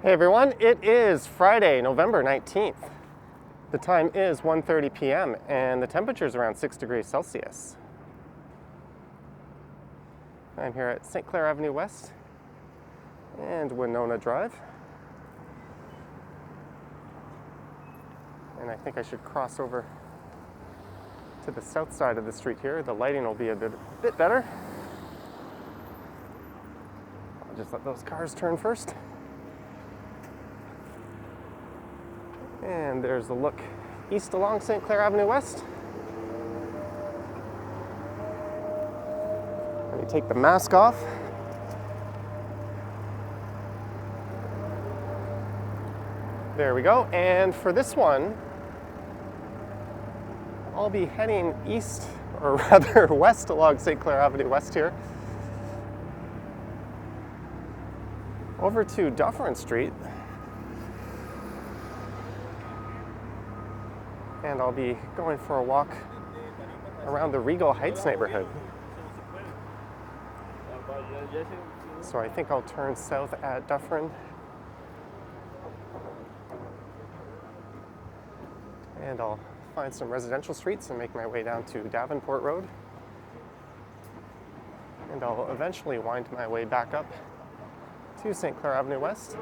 Hey everyone, it is Friday, November 19th. The time is 1:30 p.m. and the temperature is around 6 degrees Celsius. I'm here at St. Clair Avenue West and Winona Drive. And I think I should cross over to the south side of the street here. The lighting will be a bit better. I'll just let those cars turn first. And there's a look east along St. Clair Avenue West. Let me take the mask off. There we go. And for this one, I'll be heading east, or rather west along St. Clair Avenue West here, over to Dufferin Street. And I'll be going for a walk around the Regal Heights neighborhood. So I think I'll turn south at Dufferin and I'll find some residential streets and make my way down to Davenport Road. And I'll eventually wind my way back up to St. Clair Avenue West.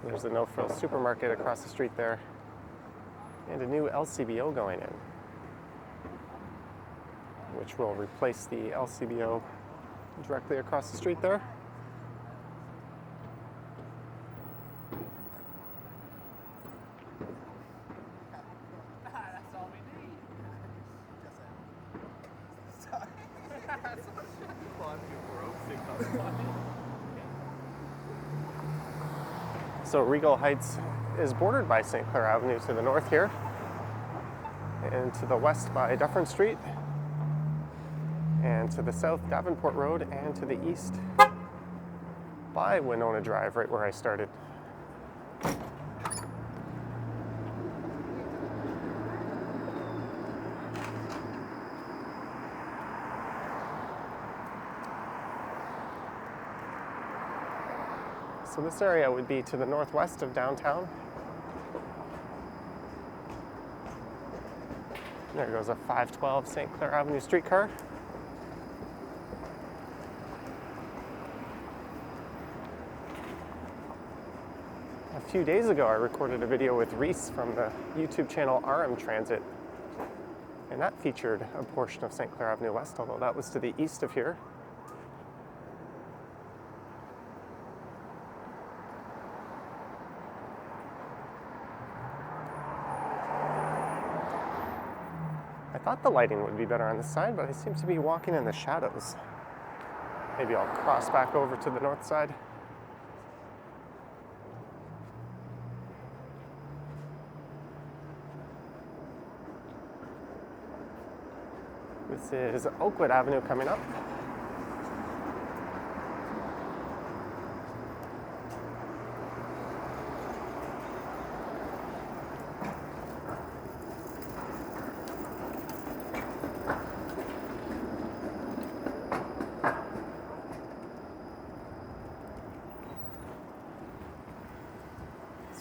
There's a no-frills supermarket across the street there, and a new LCBO going in, which will replace the LCBO directly across the street there. That's all we need. So Regal Heights is bordered by St. Clair Avenue to the north here, and to the west by Dufferin Street, and to the south Davenport Road, and to the east by Winona Drive, right where I started. So this area would be to the northwest of downtown. There goes a 512 St. Clair Avenue streetcar. A few days ago, I recorded a video with Reese from the YouTube channel RM Transit, and that featured a portion of St. Clair Avenue West, although that was to the east of here. I thought the lighting would be better on this side, but I seem to be walking in the shadows. Maybe I'll cross back over to the north side. This is Oakwood Avenue coming up.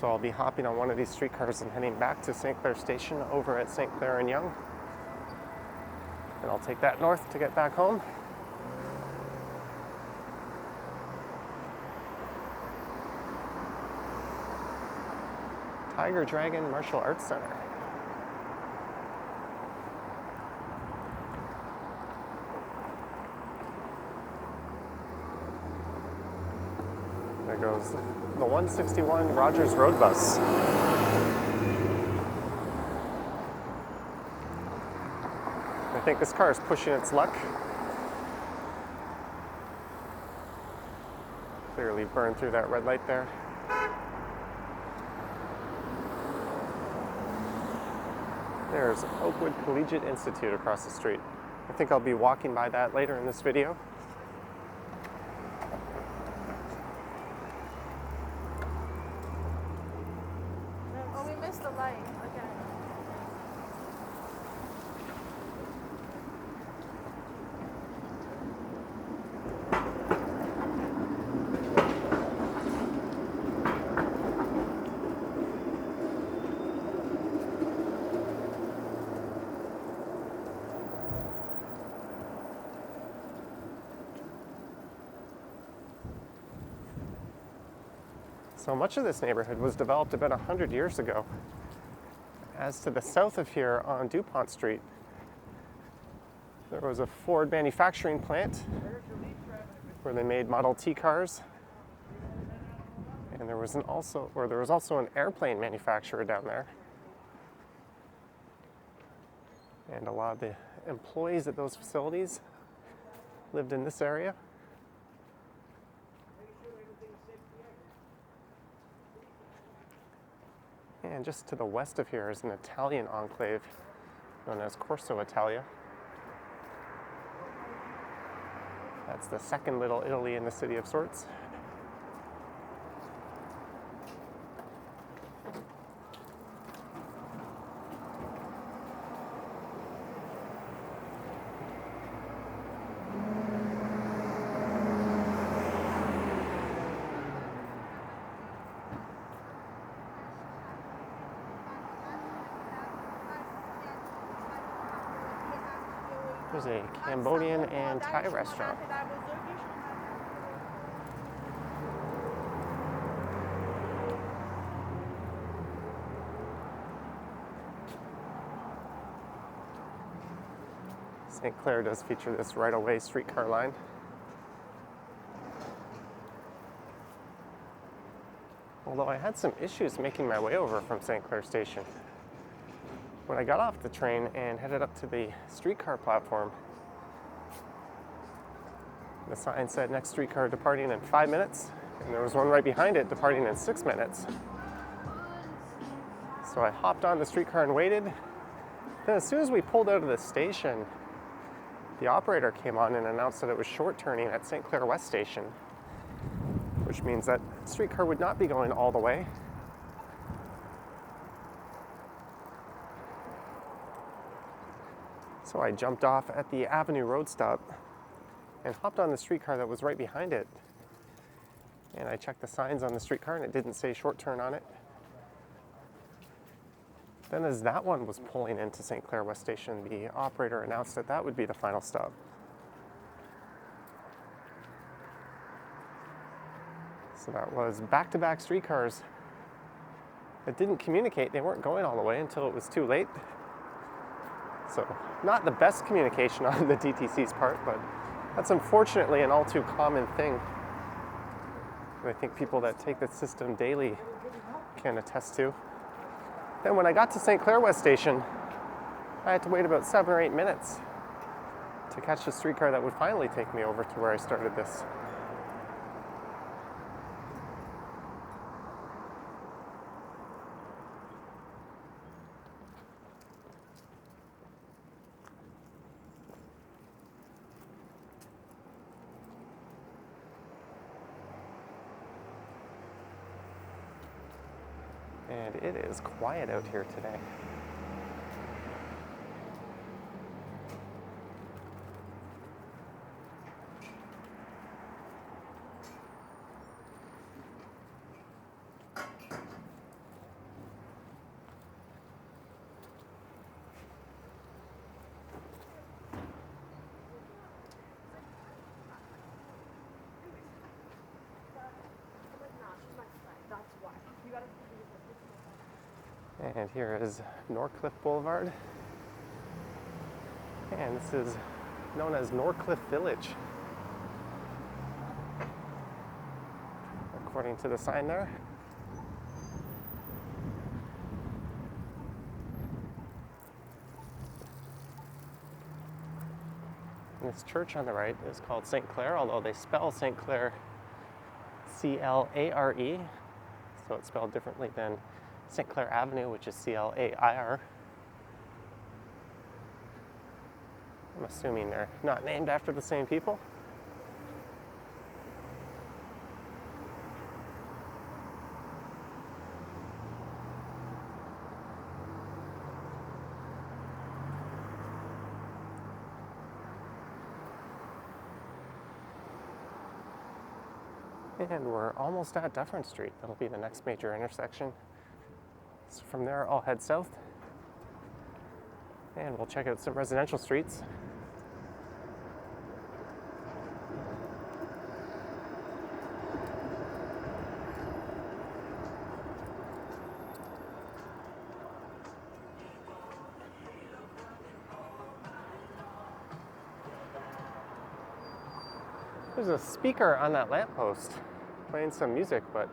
So I'll be hopping on one of these streetcars and heading back to St. Clair Station over at St. Clair and Yonge. And I'll take that north to get back home. Tiger Dragon Martial Arts Center. There goes the 161 Rogers Road Bus. I think this car is pushing its luck. Clearly burned through that red light there. There's Oakwood Collegiate Institute across the street. I think I'll be walking by that later in this video. So much of this neighborhood was developed about 100 years ago. As to the south of here on DuPont Street, there was a Ford manufacturing plant where they made Model T cars. And there was also an airplane manufacturer down there. And a lot of the employees at those facilities lived in this area. And just to the west of here is an Italian enclave known as Corso Italia. That's the second Little Italy in the city of sorts. There's a Cambodian and Thai restaurant. St. Clair does feature this right-of-way streetcar line. Although I had some issues making my way over from St. Clair Station. When I got off the train and headed up to the streetcar platform, the sign said next streetcar departing in 5 minutes, and there was one right behind it departing in 6 minutes. So I hopped on the streetcar and waited. Then as soon as we pulled out of the station, the operator came on and announced that it was short turning at St. Clair West Station, which means that streetcar would not be going all the way. So I jumped off at the Avenue Road stop and hopped on the streetcar that was right behind it. And I checked the signs on the streetcar and it didn't say short turn on it. Then as that one was pulling into St. Clair West Station, the operator announced that that would be the final stop. So that was back-to-back streetcars that didn't communicate. They weren't going all the way until it was too late. So not the best communication on the DTC's part, but that's unfortunately an all too common thing. And I think people that take the system daily can attest to. Then when I got to St. Clair West Station, I had to wait about 7 or 8 minutes to catch the streetcar that would finally take me over to where I started this. And it is quiet out here today. And here is Norcliffe Boulevard. And this is known as Norcliffe Village, according to the sign there. And this church on the right is called St. Clair, although they spell St. Clair C-L-A-R-E, so it's spelled differently than St. Clair Avenue, which is C-L-A-I-R. I'm assuming they're not named after the same people. And we're almost at Dufferin Street. That'll be the next major intersection. So from there, I'll head south and we'll check out some residential streets. There's a speaker on that lamppost playing some music, but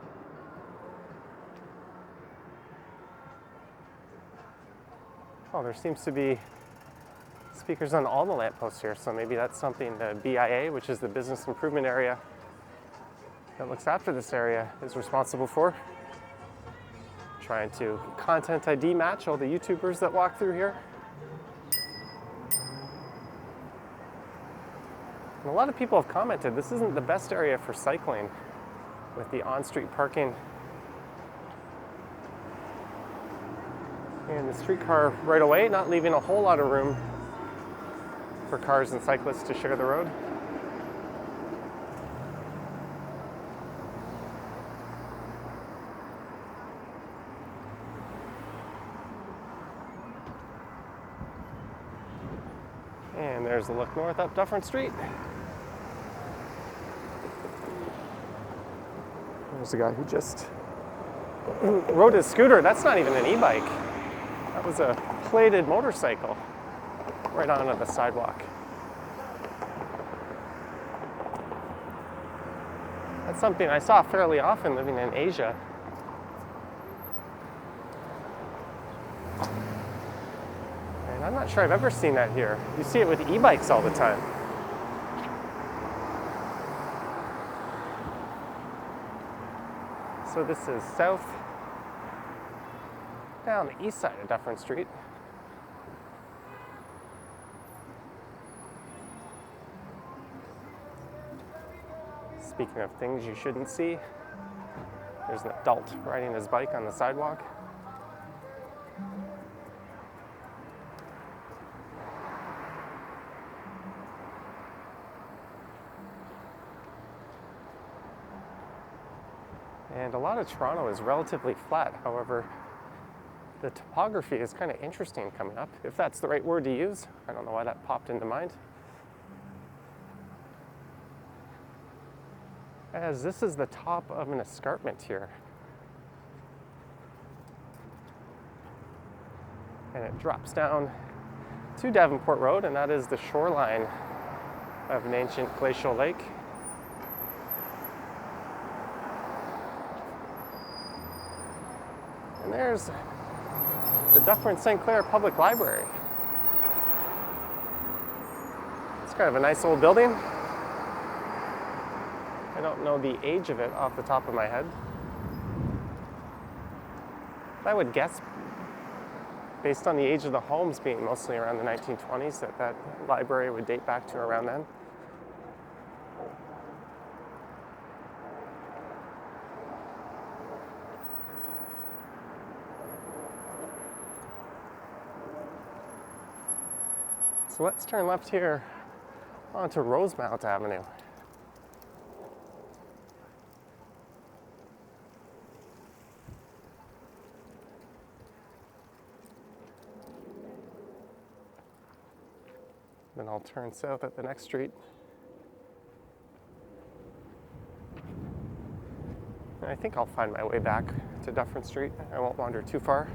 oh, there seems to be speakers on all the lampposts here, so maybe that's something the BIA, which is the business improvement area that looks after this area, is responsible for. Trying to content ID match all the YouTubers that walk through here. And a lot of people have commented this isn't the best area for cycling with the on-street parking and the streetcar right away, not leaving a whole lot of room for cars and cyclists to share the road. And there's a look north up Dufferin Street. There's a guy who just rode his scooter. That's not even an e-bike. That was a plated motorcycle right onto the sidewalk. That's something I saw fairly often living in Asia. And I'm not sure I've ever seen that here. You see it with e-bikes all the time. So this is south, down the east side of Dufferin Street. Speaking of things you shouldn't see, there's an adult riding his bike on the sidewalk. And a lot of Toronto is relatively flat. However, the topography is kind of interesting coming up, if that's the right word to use. I don't know why that popped into mind. As this is the top of an escarpment here. And it drops down to Davenport Road, and that is the shoreline of an ancient glacial lake. And there's the Dufferin St. Clair Public Library. It's kind of a nice old building. I don't know the age of it off the top of my head. I would guess, based on the age of the homes being mostly around the 1920s, that library would date back to around then. So let's turn left here onto Rosemount Avenue. Then I'll turn south at the next street. And I think I'll find my way back to Dufferin Street. I won't wander too far.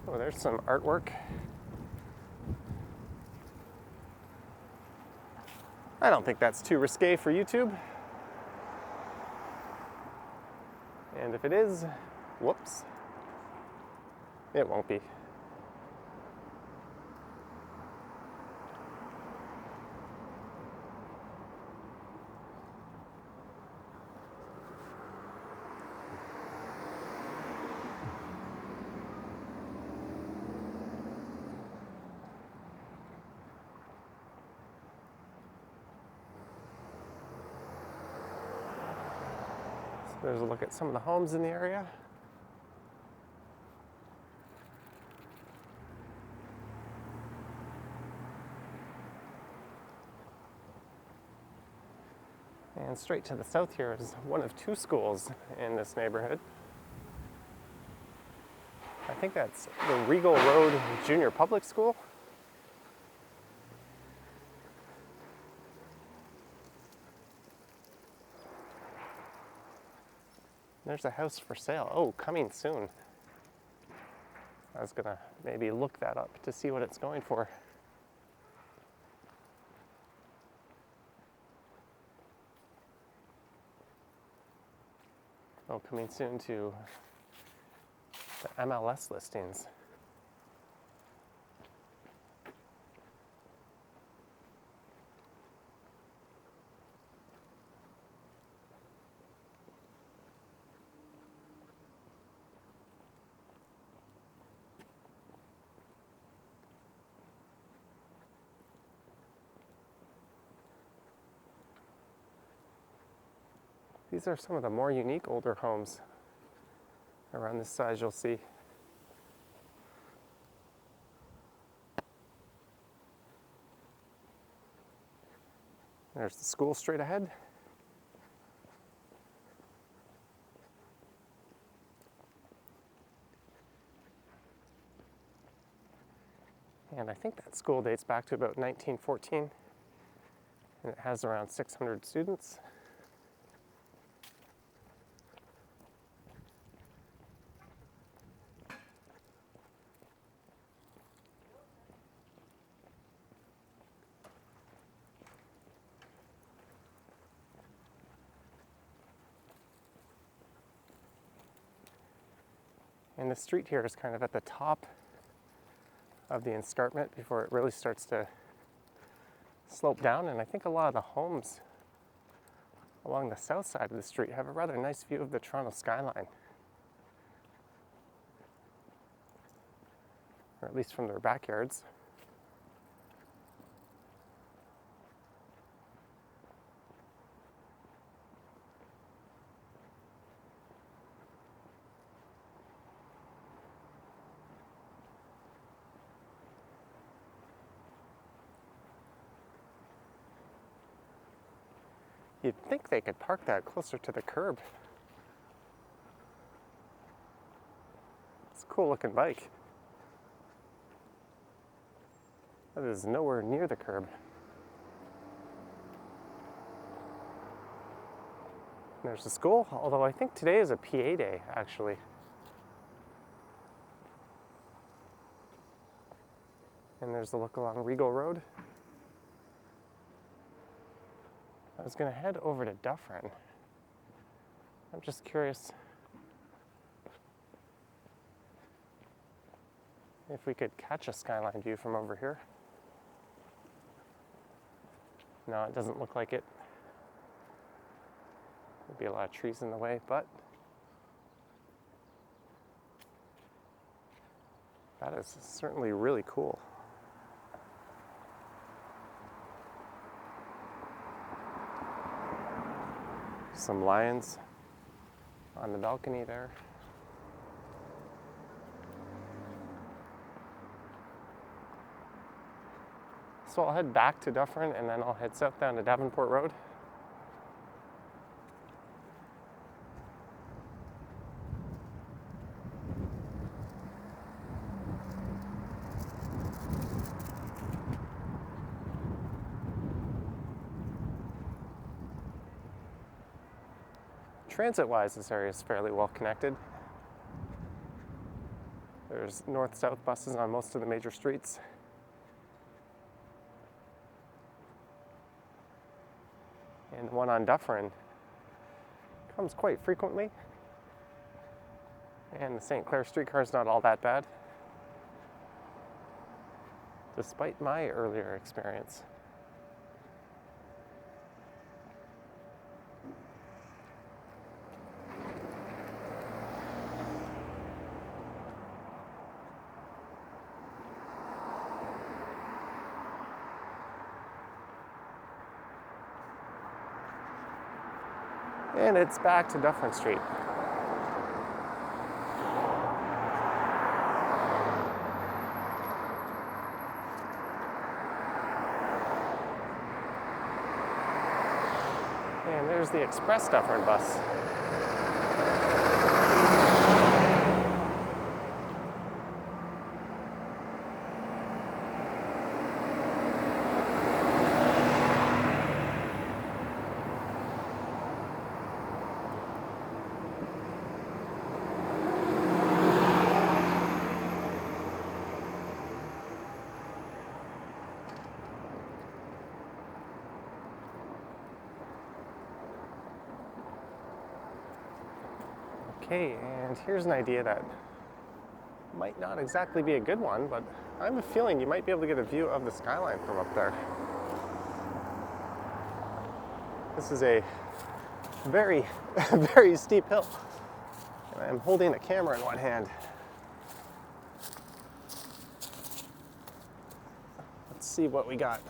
Oh, there's some artwork. I don't think that's too risque for YouTube. And if it is, whoops, it won't be. There's a look at some of the homes in the area. And straight to the south here is one of two schools in this neighborhood. I think that's the Regal Road Junior Public School. There's a house for sale. Oh, coming soon. I was gonna maybe look that up to see what it's going for. So coming soon to the MLS listings. These are some of the more unique older homes around this size you'll see. There's the school straight ahead. And I think that school dates back to about 1914, and it has around 600 students. And the street here is kind of at the top of the escarpment before it really starts to slope down. And I think a lot of the homes along the south side of the street have a rather nice view of the Toronto skyline, or at least from their backyards. You'd think they could park that closer to the curb. It's a cool looking bike. That is nowhere near the curb. There's the school, although I think today is a PA day, actually. And there's the look along Regal Road. I was going to head over to Dufferin. I'm just curious if we could catch a skyline view from over here. No, it doesn't look like it. There'd be a lot of trees in the way, but that is certainly really cool. Some lions on the balcony there. So I'll head back to Dufferin and then I'll head south down to Davenport Road. Transit-wise, this area is fairly well connected. There's north-south buses on most of the major streets. And the one on Dufferin comes quite frequently. And the St. Clair streetcar is not all that bad, despite my earlier experience. And it's back to Dufferin Street. And there's the Express Dufferin bus. Okay, and here's an idea that might not exactly be a good one, but I have a feeling you might be able to get a view of the skyline from up there. This is a very, very steep hill, and I'm holding a camera in one hand. Let's see what we got.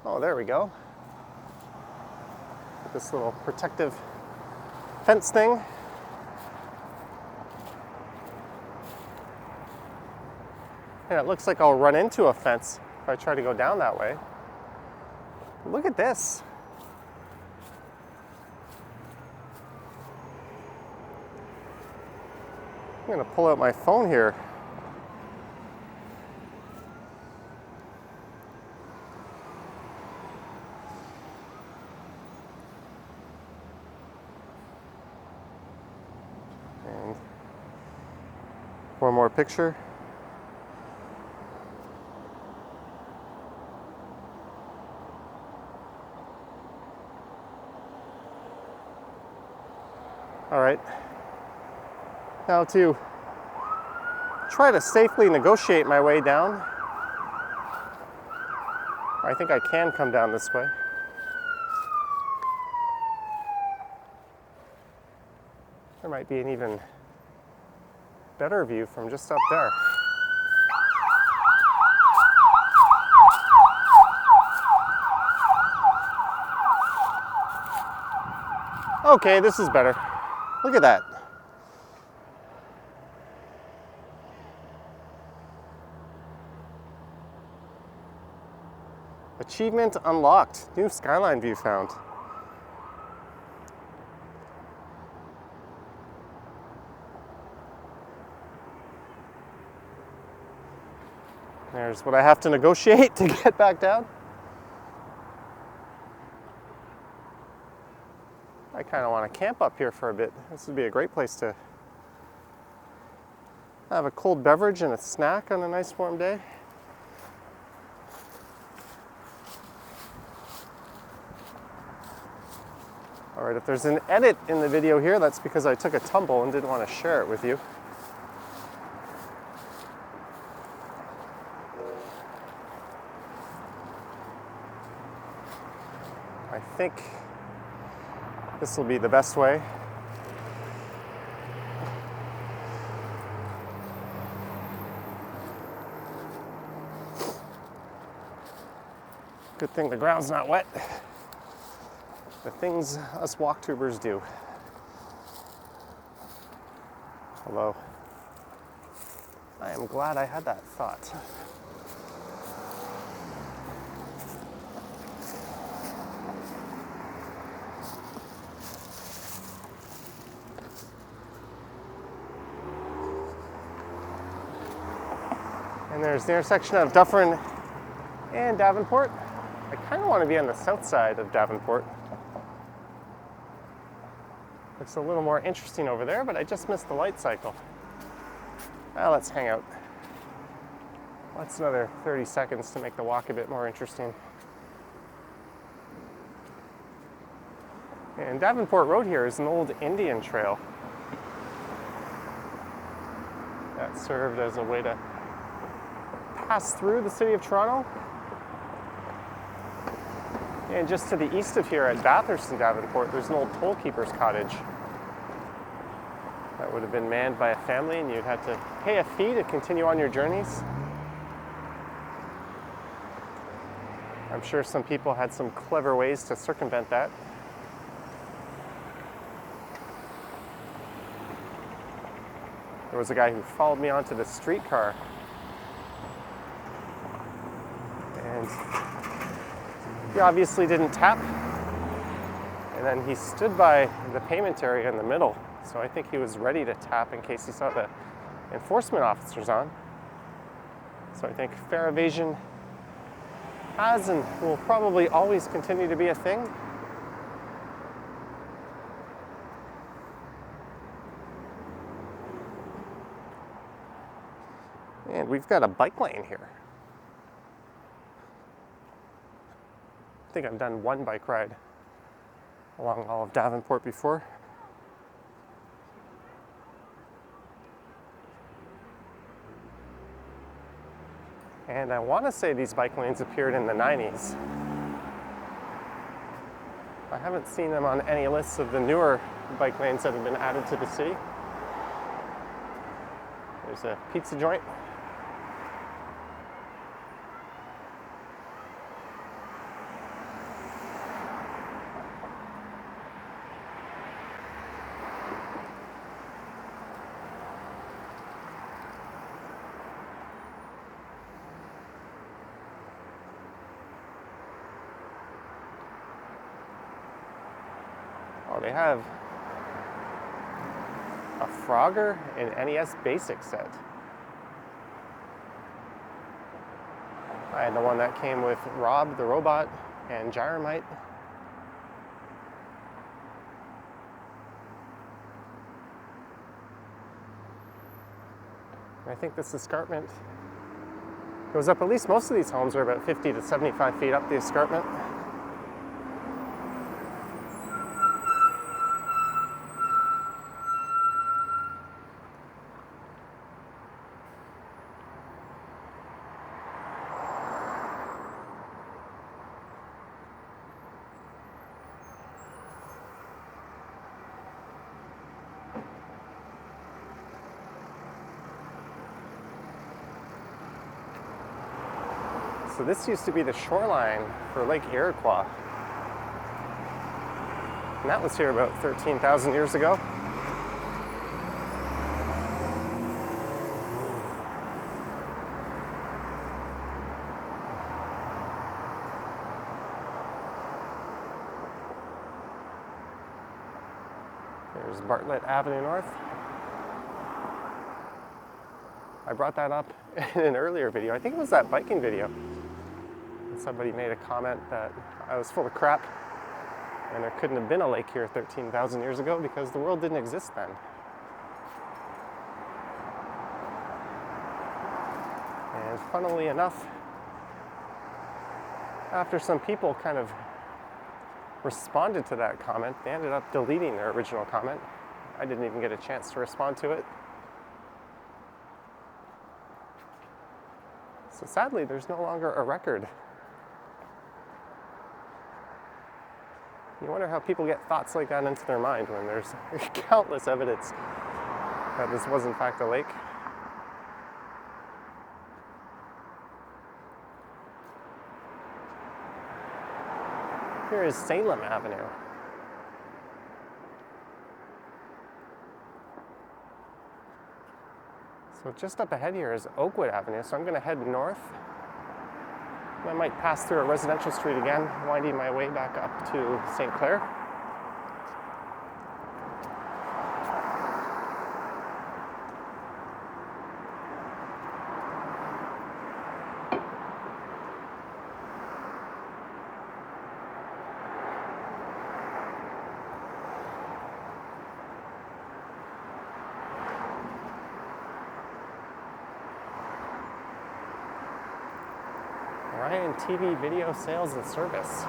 Oh, there we go. This little protective fence thing. And it looks like I'll run into a fence if I try to go down that way. Look at this. I'm gonna pull out my phone here. And one more picture. All right, now to try to safely negotiate my way down. I think I can come down this way. There might be an even better view from just up there. Okay, this is better. Look at that. Achievement unlocked. New skyline view found. There's what I have to negotiate to get back down. I kind of want to camp up here for a bit. This would be a great place to have a cold beverage and a snack on a nice warm day. All right, if there's an edit in the video here, that's because I took a tumble and didn't want to share it with you. I think this will be the best way. Good thing the ground's not wet. The things us walktubers do. Although, I am glad I had that thought. And there's the intersection of Dufferin and Davenport. I kind of want to be on the south side of Davenport. Looks a little more interesting over there, but I just missed the light cycle. Well, let's hang out. That's another 30 seconds to make the walk a bit more interesting. And Davenport Road here is an old Indian trail that served as a way to pass through the city of Toronto. And just to the east of here at Bathurst and Davenport, there's an old toll keeper's cottage that would have been manned by a family, and you'd have to pay a fee to continue on your journeys. I'm sure some people had some clever ways to circumvent that. There was a guy who followed me onto the streetcar, and he obviously didn't tap, and then he stood by the payment area in the middle, so I think he was ready to tap in case he saw the enforcement officers on. So I think fare evasion has and will probably always continue to be a thing. And we've got a bike lane here. I think I've done one bike ride along all of Davenport before. And I want to say these bike lanes appeared in the 90s. I haven't seen them on any lists of the newer bike lanes that have been added to the city. There's a pizza joint. Oh, they have a Frogger and NES Basic set. I had the one that came with Rob the Robot and Gyromite. I think this escarpment goes up, at least most of these homes are about 50 to 75 feet up the escarpment. So this used to be the shoreline for Lake Iroquois. And that was here about 13,000 years ago. There's Bartlett Avenue North. I brought that up in an earlier video. I think it was that biking video. Somebody made a comment that I was full of crap and there couldn't have been a lake here 13,000 years ago because the world didn't exist then. And funnily enough, after some people kind of responded to that comment, they ended up deleting their original comment. I didn't even get a chance to respond to it. So sadly, there's no longer a record. You wonder how people get thoughts like that into their mind when there's countless evidence that this was in fact a lake. Here is Salem Avenue. So just up ahead here is Oakwood Avenue, so I'm going to head north. I might pass through a residential street again, winding my way back up to St. Clair. Ryan TV Video Sales and Service.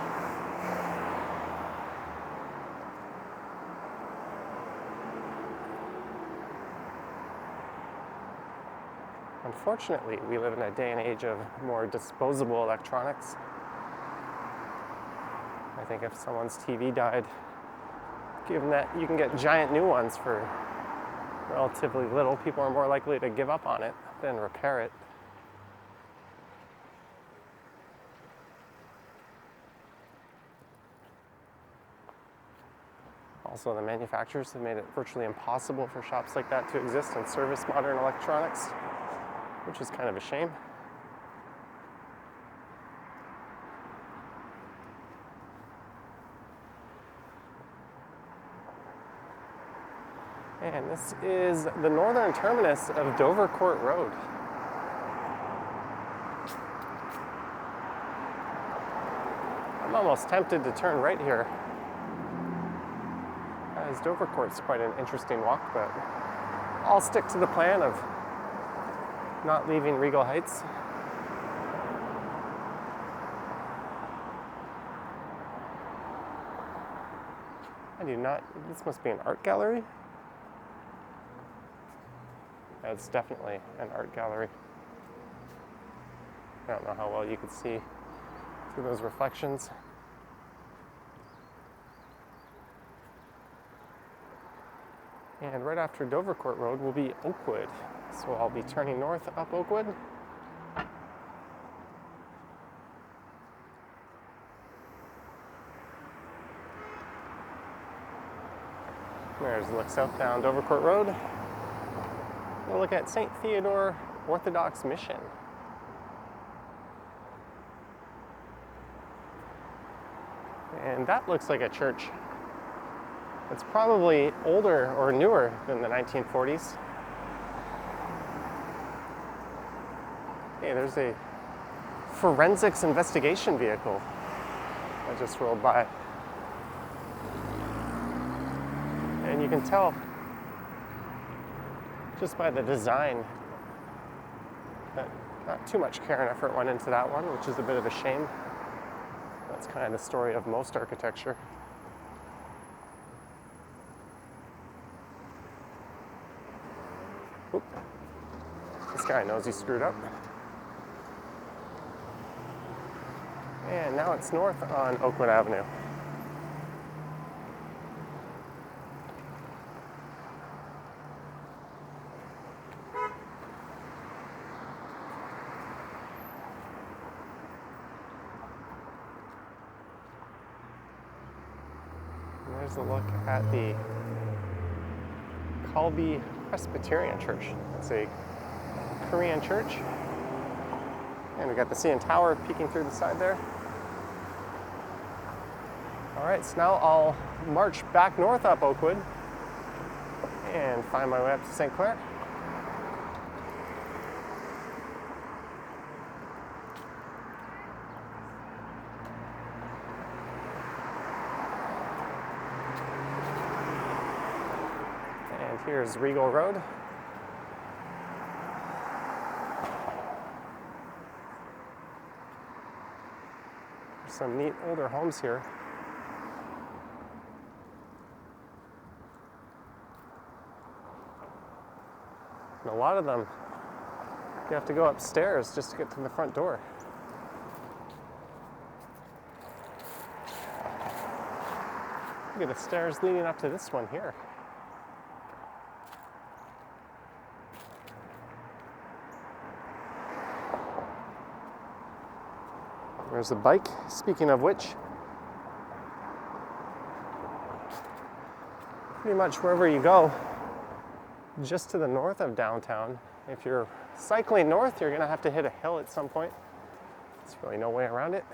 Unfortunately, we live in a day and age of more disposable electronics. I think if someone's TV died, given that you can get giant new ones for relatively little, people are more likely to give up on it than repair it. Also, the manufacturers have made it virtually impossible for shops like that to exist and service modern electronics, which is kind of a shame. And this is the northern terminus of Dovercourt Road. I'm almost tempted to turn right here, as Dovercourt's quite an interesting walk, but I'll stick to the plan of not leaving Regal Heights. I do not, this must be an art gallery. That's definitely an art gallery. I don't know how well you can see through those reflections. And right after Dovercourt Road will be Oakwood. So I'll be turning north up Oakwood. There's a look south down Dovercourt Road. We'll look at St. Theodore Orthodox Mission. And that looks like a church. It's probably older or newer than the 1940s. Hey, there's a forensics investigation vehicle that just rolled by. And you can tell just by the design that not too much care and effort went into that one, which is a bit of a shame. That's kind of the story of most architecture. Oop. This guy knows he screwed up. And now it's north on Oakwood Avenue. And there's a look at the Colby Presbyterian Church. It's a Korean church. And we got the CN Tower peeking through the side there. All right, so now I'll march back north up Oakwood and find my way up to St. Clair. And here's Regal Road. There's some neat older homes here. And a lot of them, you have to go upstairs just to get to the front door. Look at the stairs leading up to this one here. There's a bike, speaking of which. Pretty much wherever you go, just to the north of downtown. If you're cycling north, you're gonna have to hit a hill at some point. There's really no way around it.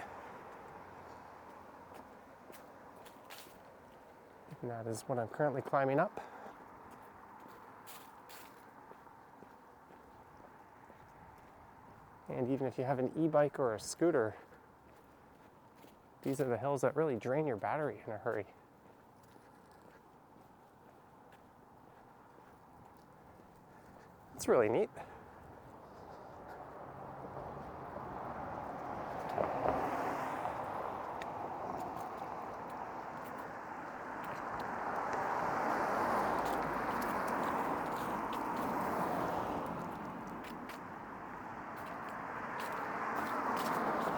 And that is what I'm currently climbing up. And even if you have an e-bike or a scooter, these are the hills that really drain your battery in a hurry. It's really neat.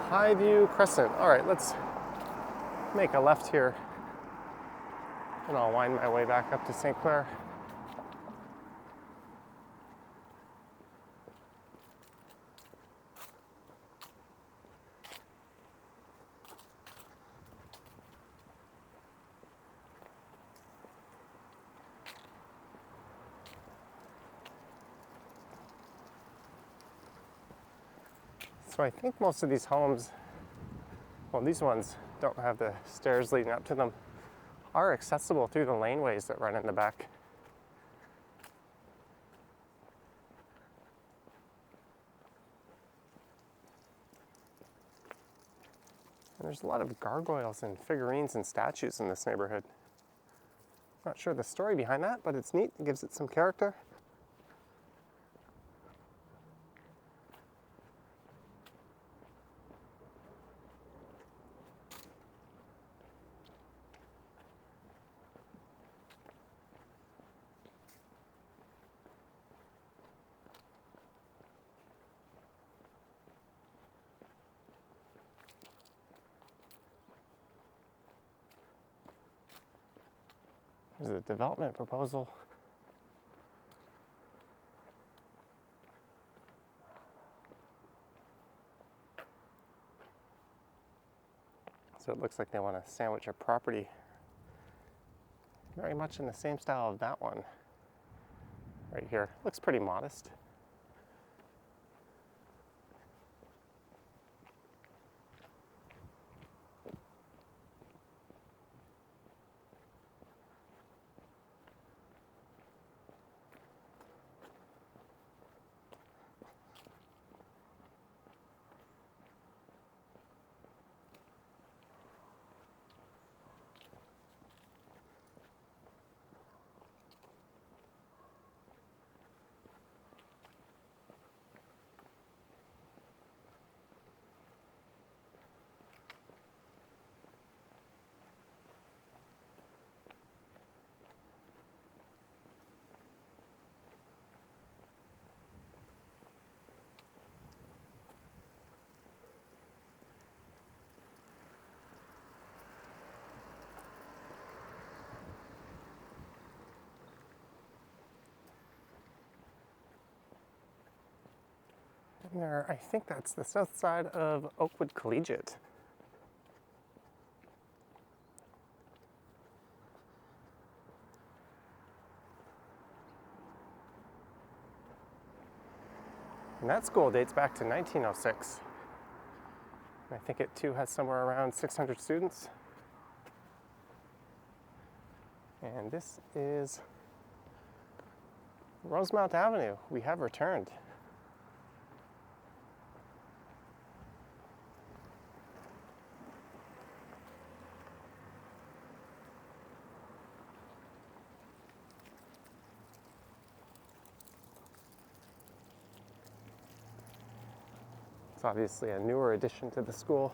Highview Crescent. All right, let's make a left here and I'll wind my way back up to St. Clair. So I think most of these homes, well, these ones don't have the stairs leading up to them, are accessible through the laneways that run in the back. And there's a lot of gargoyles and figurines and statues in this neighborhood. Not sure the story behind that, but it's neat. It gives it some character. There's a development proposal. So it looks like they want to sandwich a property very much in the same style of that one right here. Looks pretty modest. And there, I think that's the south side of Oakwood Collegiate. And that school dates back to 1906. I think it too has somewhere around 600 students. And this is Rosemount Avenue. We have returned. It's obviously a newer addition to the school.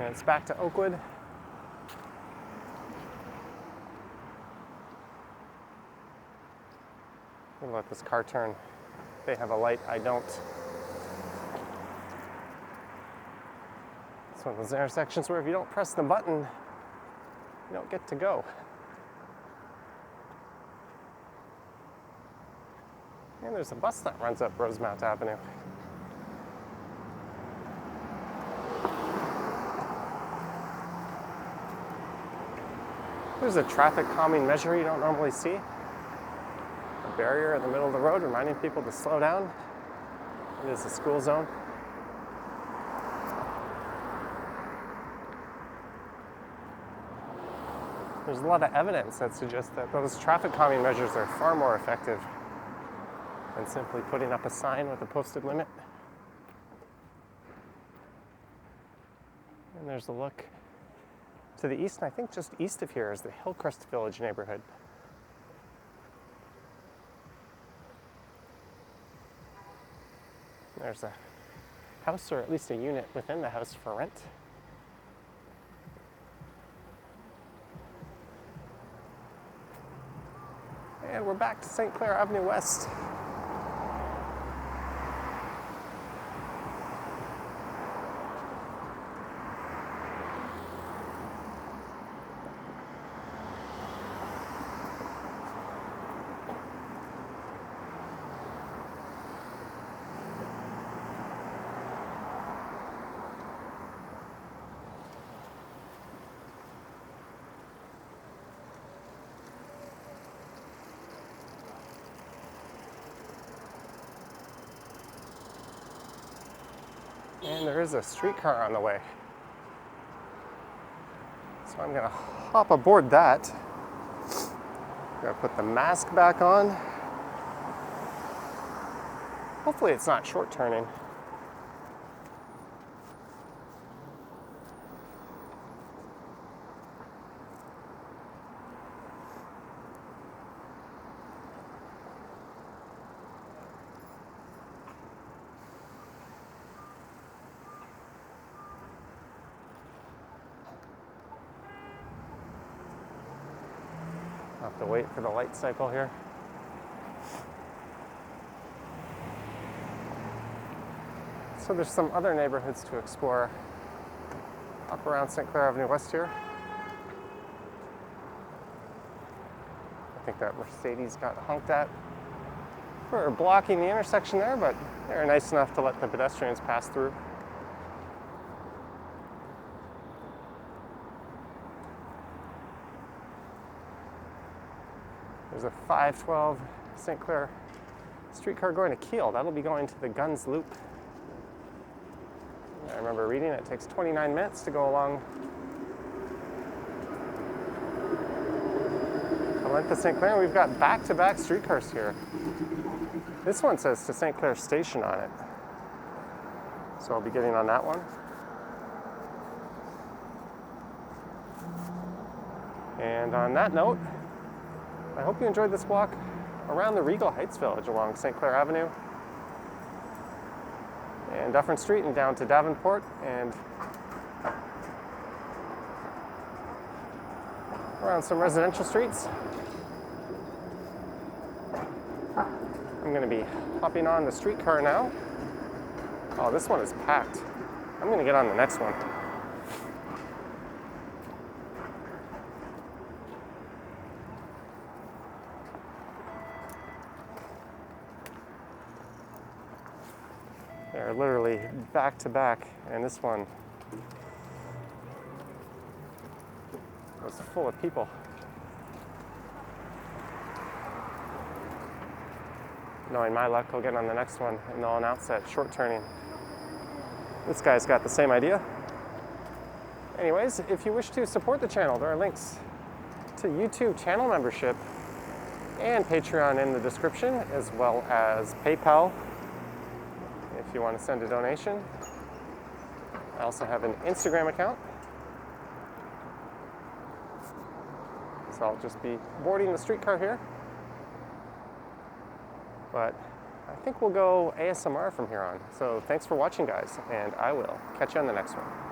And it's back to Oakwood. I'm gonna let this car turn. They have a light, I don't. It's one of those intersections where if you don't press the button, you don't get to go. And there's a bus that runs up Rosemount Avenue. There's a traffic calming measure you don't normally see. A barrier in the middle of the road reminding people to slow down. It is a school zone. There's a lot of evidence that suggests that those traffic calming measures are far more effective than simply putting up a sign with a posted limit. And there's a look to the east, and I think just east of here is the Hillcrest Village neighborhood. There's a house, or at least a unit within the house, for rent. And we're back to St. Clair Avenue West. And there is a streetcar on the way. So I'm gonna hop aboard that. Gotta put the mask back on. Hopefully it's not short turning. To wait for the light cycle here. So there's some other neighborhoods to explore up around St. Clair Avenue West here. I think that Mercedes got honked at for blocking the intersection there, but they're nice enough to let the pedestrians pass through. There's a 512 St. Clair streetcar going to Kiel. That'll be going to the Guns Loop. I remember reading it takes 29 minutes to go along the length of St. Clair. We've got back-to-back streetcars here. This one says to St. Clair Station on it. So I'll be getting on that one. And on that note, I hope you enjoyed this walk around the Regal Heights Village along St. Clair Avenue and Dufferin Street and down to Davenport and around some residential streets. I'm going to be hopping on the streetcar now. Oh, this one is packed. I'm going to get on the next one. They're literally back to back, and this one was full of people. Knowing my luck, I'll get on the next one and they'll announce that short turning. This guy's got the same idea. Anyways, if you wish to support the channel, there are links to YouTube channel membership and Patreon in the description, as well as PayPal if you want to send a donation. I also have an Instagram account. So I'll just be boarding the streetcar here. But I think we'll go ASMR from here on. So thanks for watching, guys, and I will catch you on the next one.